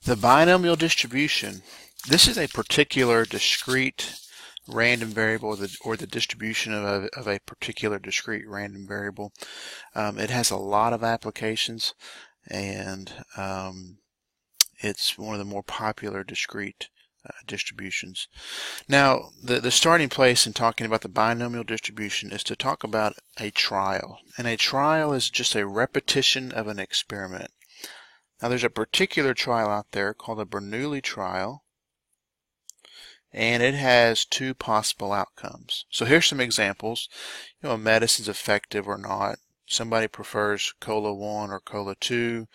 The binomial distribution. This is a particular discrete random variable, or the distribution of a particular discrete random variable. It has a lot of applications, and it's one of the more popular discrete distributions. Now, the starting place in talking about the binomial distribution is to talk about a trial. And a trial is just a repetition of an experiment. Now, there's a particular trial out there called the Bernoulli trial, and it has two possible outcomes. So here's some examples. A medicine's effective or not. Somebody prefers cola 1 or cola 2.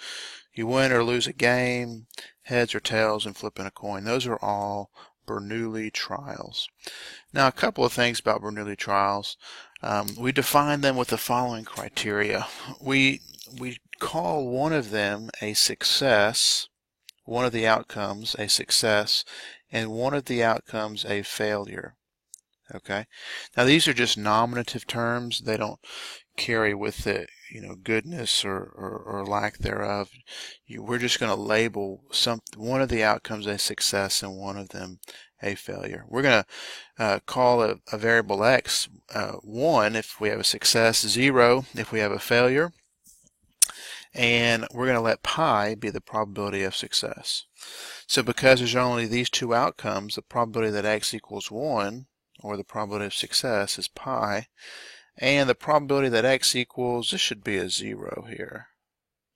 You win or lose a game, heads or tails, and flipping a coin. Those are all Bernoulli trials. Now, a couple of things about Bernoulli trials. We define them with the following criteria. We call one of them a success, one of the outcomes a success, and one of the outcomes a failure. Okay? Now, these are just nominative terms. They don't carry with it, goodness or lack thereof. We're just going to label one of the outcomes a success and one of them a failure. We're going to call a variable x 1 if we have a success, 0 if we have a failure, and we're going to let pi be the probability of success. So because there's only these two outcomes, the probability that x equals 1, or the probability of success, is pi, and the probability that x equals, this should be a 0 here.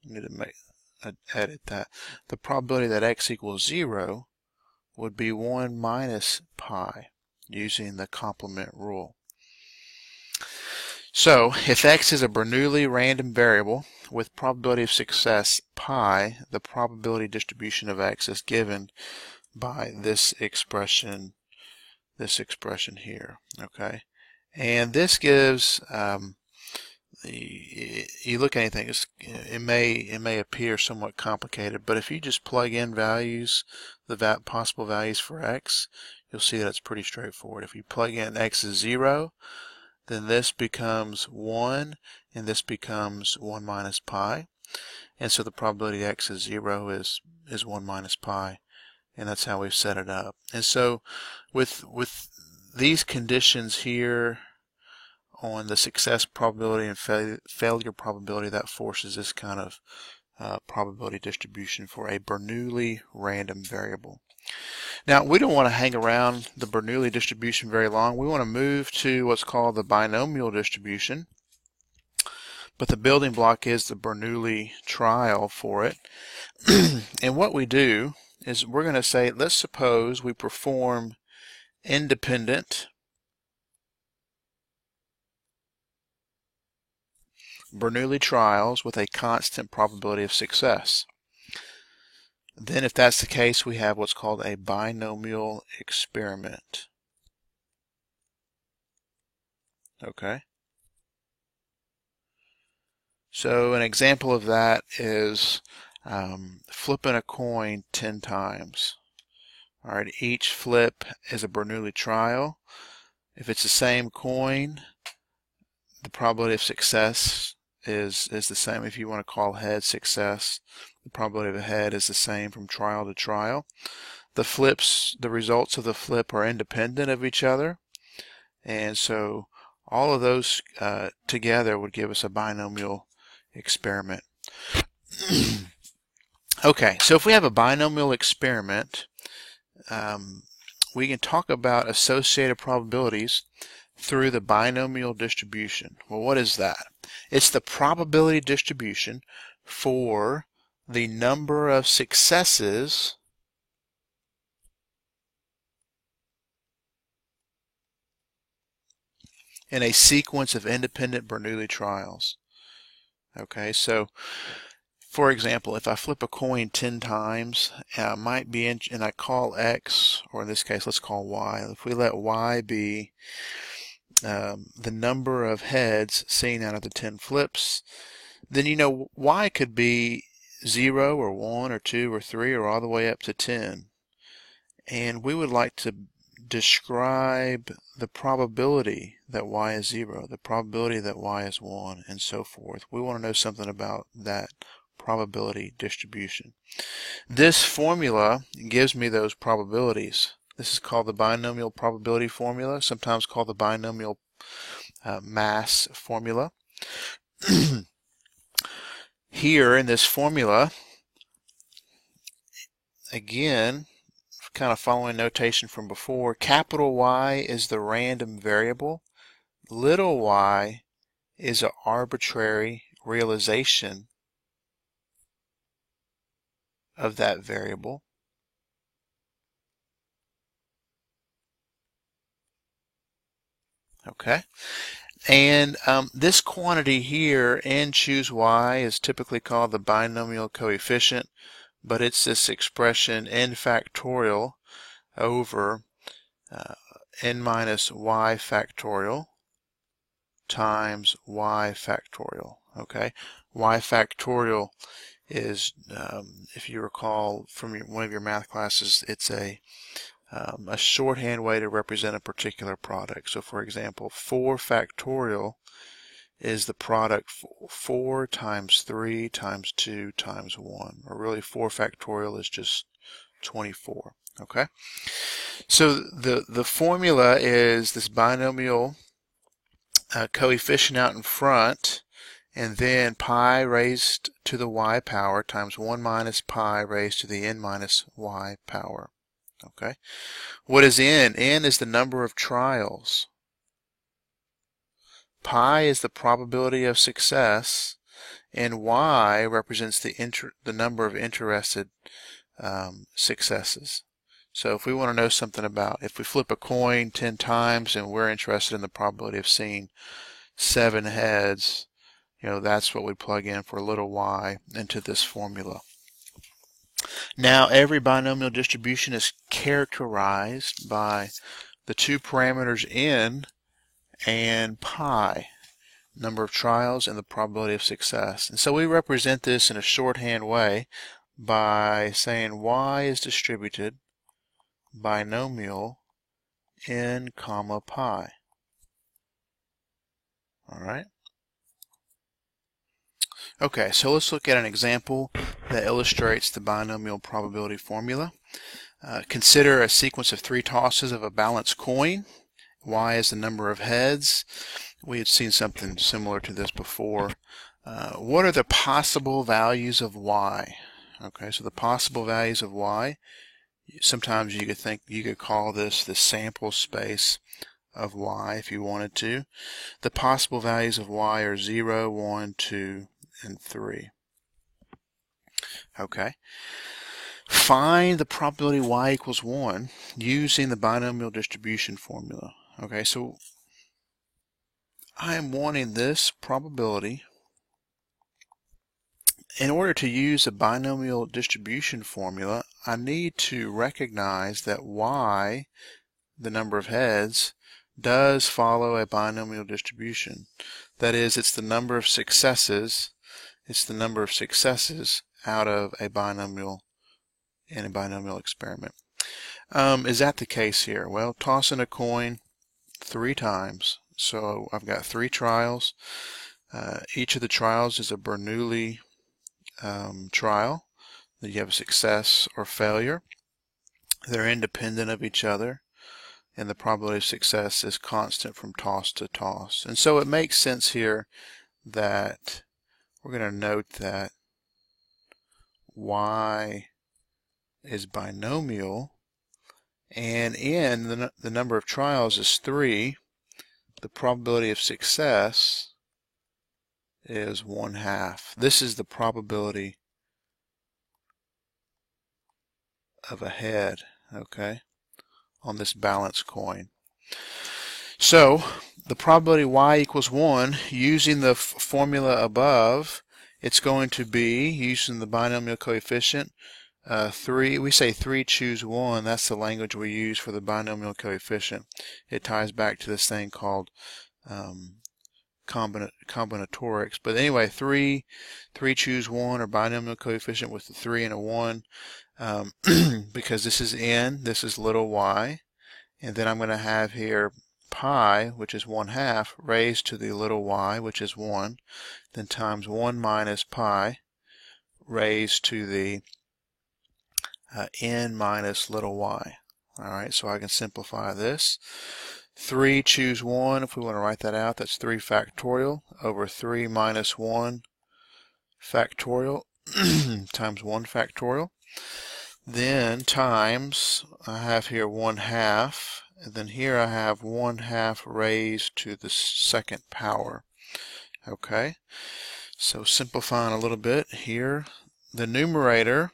I need to edit that. The probability that x equals 0 would be 1 minus pi, using the complement rule. So, if x is a Bernoulli random variable with probability of success pi, the probability distribution of x is given by this expression here. Okay, and this gives you look at anything, it may appear somewhat complicated, but if you just plug in values, the possible values for x, you'll see that it's pretty straightforward. If you plug in x is 0, then this becomes 1, and this becomes 1 minus pi. And so the probability x is 0 is 1 minus pi, and that's how we've set it up. And so with these conditions here on the success probability and failure probability, that forces this kind of probability distribution for a Bernoulli random variable. Now, we don't want to hang around the Bernoulli distribution very long. We want to move to what's called the binomial distribution. But the building block is the Bernoulli trial for it. And what we do is we're going to say, let's suppose we perform independent Bernoulli trials with a constant probability of success. Then if that's the case, we have what's called a binomial experiment. Okay? So an example of that is flipping a coin 10 times. All right, each flip is a Bernoulli trial. If it's the same coin, the probability of success is the same. If you want to call head success, the probability of a head is the same from trial to trial. The results of the flip are independent of each other, and so all of those together would give us a binomial experiment. Okay, so if we have a binomial experiment, we can talk about associated probabilities through the binomial distribution. Well, what is that? It's the probability distribution for the number of successes in a sequence of independent Bernoulli trials. Okay, so for example, if I flip a coin 10 times, it might be and I call x, or in this case, let's call y. If we let y be the number of heads seen out of the 10 flips, then y could be 0 or 1 or 2 or 3 or all the way up to 10. And we would like to describe the probability that y is 0, the probability that y is 1, and so forth. We want to know something about that probability distribution. This formula gives me those probabilities. This is called the binomial probability formula, sometimes called the binomial mass formula. Here in this formula, again, kind of following notation from before, capital Y is the random variable. Little y is an arbitrary realization of that variable. Okay. And this quantity here, n choose y, is typically called the binomial coefficient, but it's this expression n factorial over n minus y factorial times y factorial. Okay, y factorial is, if you recall from one of your math classes, it's a shorthand way to represent a particular product. So for example, 4 factorial is the product 4 times 3 times 2 times 1, or really 4 factorial is just 24. Okay, so the formula is this binomial coefficient out in front, and then pi raised to the y power times 1 minus pi raised to the n minus y power. Okay, what is n? N is the number of trials. Pi is the probability of success, and y represents the number of interested successes. So if we want to know something about, if we flip a coin 10 times and we're interested in the probability of seeing 7 heads, that's what we plug in for little y into this formula. Now every binomial distribution is characterized by the two parameters n and pi, number of trials and the probability of success. And so we represent this in a shorthand way by saying y is distributed binomial n comma pi. Alright. Okay, so let's look at an example that illustrates the binomial probability formula. Consider a sequence of 3 tosses of a balanced coin. Y is the number of heads. We had seen something similar to this before. What are the possible values of y? Okay, so the possible values of y, sometimes you could call this the sample space of y if you wanted to. The possible values of y are 0, 1, 2, and 3. Okay. Find the probability y equals 1 using the binomial distribution formula. Okay, so I am wanting this probability. In order to use a binomial distribution formula, I need to recognize that y, the number of heads, does follow a binomial distribution. That is, it's the number of successes. It's the number of successes out of a binomial in a binomial experiment. Is that the case here? Well, tossing a coin 3 times. So I've got 3 trials. Each of the trials is a Bernoulli trial. You have a success or failure. They're independent of each other, and the probability of success is constant from toss to toss. And so it makes sense here that we're going to note that y is binomial, and n, the number of trials, is 3. The probability of success is 1/2. This is the probability of a head, okay, on this balanced coin. So the probability y equals 1, using the formula above, it's going to be, using the binomial coefficient, 3, we say 3 choose 1. That's the language we use for the binomial coefficient. It ties back to this thing called combinatorics. But anyway, 3 choose 1, or binomial coefficient with a 3 and a 1, because this is n, this is little y, and then I'm going to have here pi, which is 1/2, raised to the little y, which is 1, then times 1 minus pi raised to the n minus little y. Alright, so I can simplify this. 3 choose 1, if we want to write that out, that's 3 factorial over 3 minus 1 factorial times 1 factorial. Then times, I have here 1/2, and then here I have 1/2 raised to the second power. Okay, so simplifying a little bit here, the numerator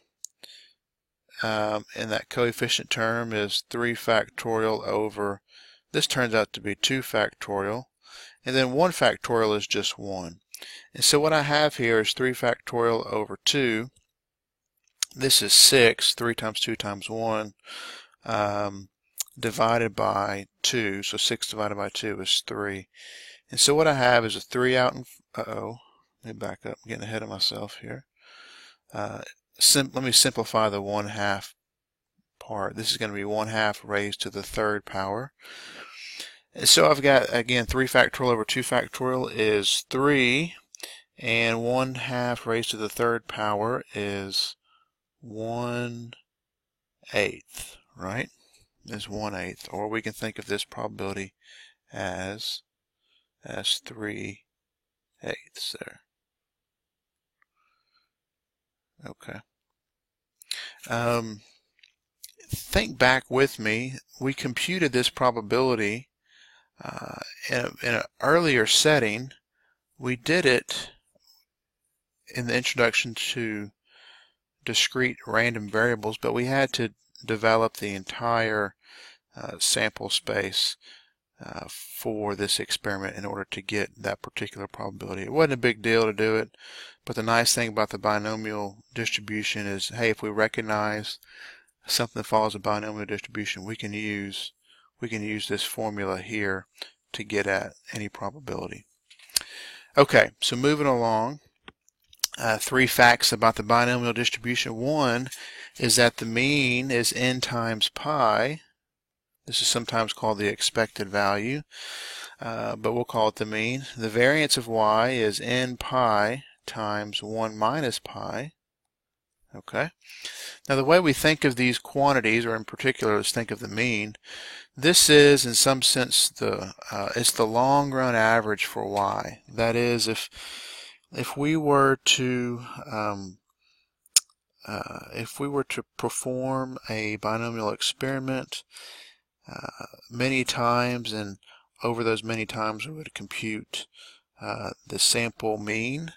in that coefficient term is 3 factorial over, this turns out to be 2 factorial, and then 1 factorial is just 1. And so what I have here is 3 factorial over 2. This is 6, 3 times 2 times 1, divided by 2. So 6 divided by 2 is 3. And so what I have is a 3 out in, let me back up, I'm getting ahead of myself here. Let me simplify the 1/2 part. This is going to be 1/2 raised to the third power. And so I've got, again, 3 factorial over 2 factorial is 3, and 1/2 raised to the third power is 1/8, right? Is 1/8, or we can think of this probability as 3/8 there. Okay. Think back with me. We computed this probability in an earlier setting. We did it in the introduction to discrete random variables, but we had to develop the entire sample space for this experiment in order to get that particular probability. It wasn't a big deal to do it, but the nice thing about the binomial distribution is, hey, if we recognize something that follows a binomial distribution, we can use this formula here to get at any probability. Okay, so moving along, 3 facts about the binomial distribution. One is that the mean is n times pi. This is sometimes called the expected value, but we'll call it the mean. The variance of y is n pi times 1 minus pi. Okay. Now the way we think of these quantities, or in particular let's think of the mean, this is in some sense it's the long run average for y. That is, if we were to perform a binomial experiment many times, and over those many times we would compute the sample mean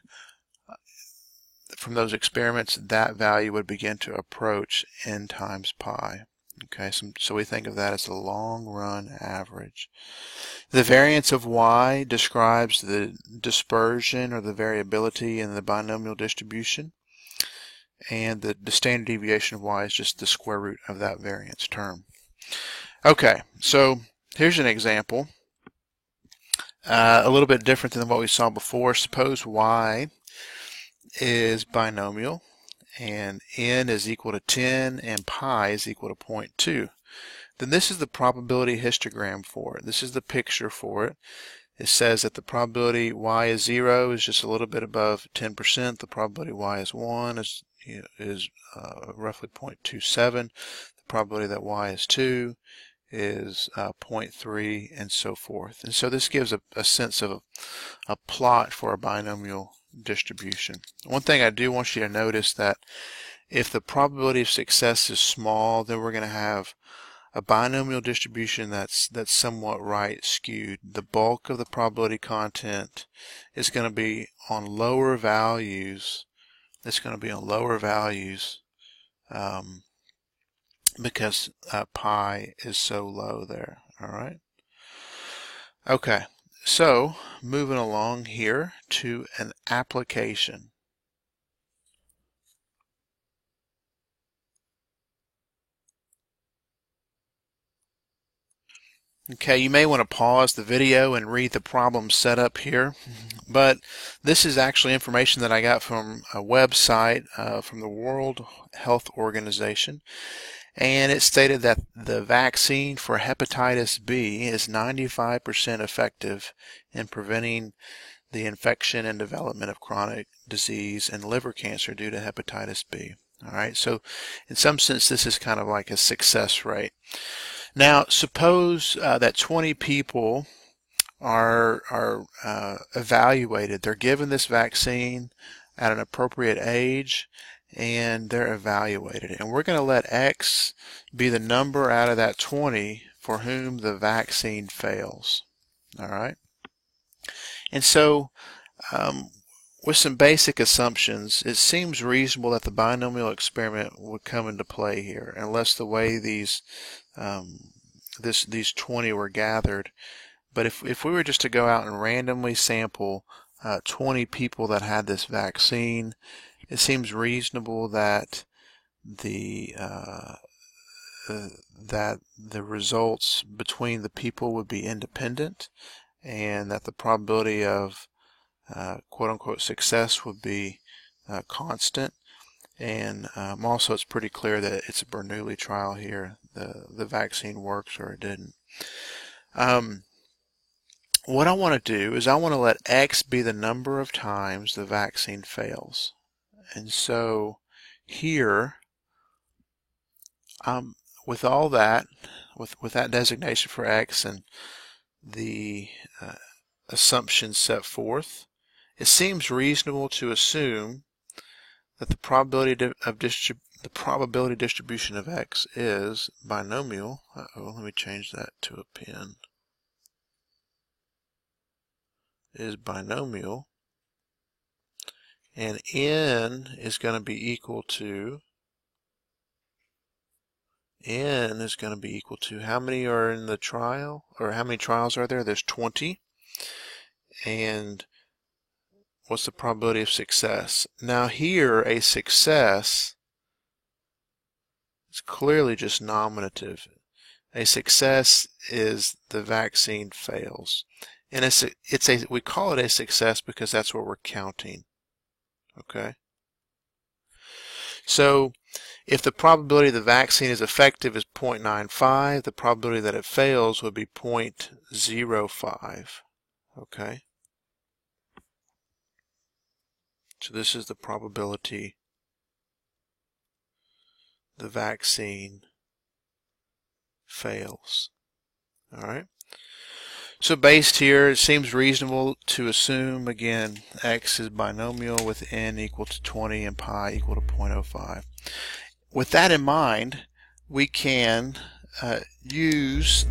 from those experiments, that value would begin to approach n times pi. Okay, so we think of that as the long run average. The variance of y describes the dispersion or the variability in the binomial distribution, and the standard deviation of y is just the square root of that variance term. Okay, so here's an example, a little bit different than what we saw before. Suppose y is binomial and n is equal to 10 and pi is equal to 0.2. Then this is the probability histogram for it. This is the picture for it. It says that the probability y is 0 is just a little bit above 10%. The probability y is 1 is roughly 0.27. The probability that y is 2 is 0.3, and so forth. And so this gives a sense of a plot for a binomial distribution. One thing I do want you to notice, that if the probability of success is small, then we're going to have a binomial distribution that's somewhat right skewed. The bulk of the probability content is going to be on lower values. It's going to be on lower values because pi is so low there. All right. Okay. So, moving along here to an application. Okay, you may want to pause the video and read the problem set up here, but this is actually information that I got from a website from the World Health Organization, and it stated that the vaccine for hepatitis B is 95% effective in preventing the infection and development of chronic disease and liver cancer due to hepatitis B. All right, so in some sense this is kind of like a success rate. Now suppose that 20 people are evaluated. They're given this vaccine at an appropriate age and they're evaluated. And we're going to let X be the number out of that 20 for whom the vaccine fails. All right. And so with some basic assumptions, it seems reasonable that the binomial experiment would come into play here, unless the way these 20 were gathered. But if we were just to go out and randomly sample 20 people that had this vaccine, it seems reasonable that the results between the people would be independent, and that the probability of quote-unquote success would be constant. And also it's pretty clear that it's a Bernoulli trial here. The vaccine works or it didn't. What I want to do is I want to let X be the number of times the vaccine fails. And so here, with all that, with that designation for X and the assumptions set forth, it seems reasonable to assume that the probability distribution of X is binomial. Let me change that to a pen. Is binomial, and N is going to be equal to how many are in the trial, or how many trials are there? There's 20. And what's the probability of success? Now here, a success is clearly just nominative. A success is the vaccine fails. And we call it a success because that's what we're counting. Okay? So if the probability the vaccine is effective is 0.95, the probability that it fails would be 0.05. Okay? So this is the probability the vaccine fails. All right? So based here, it seems reasonable to assume, again, X is binomial with N equal to 20 and pi equal to 0.05. With that in mind, we can use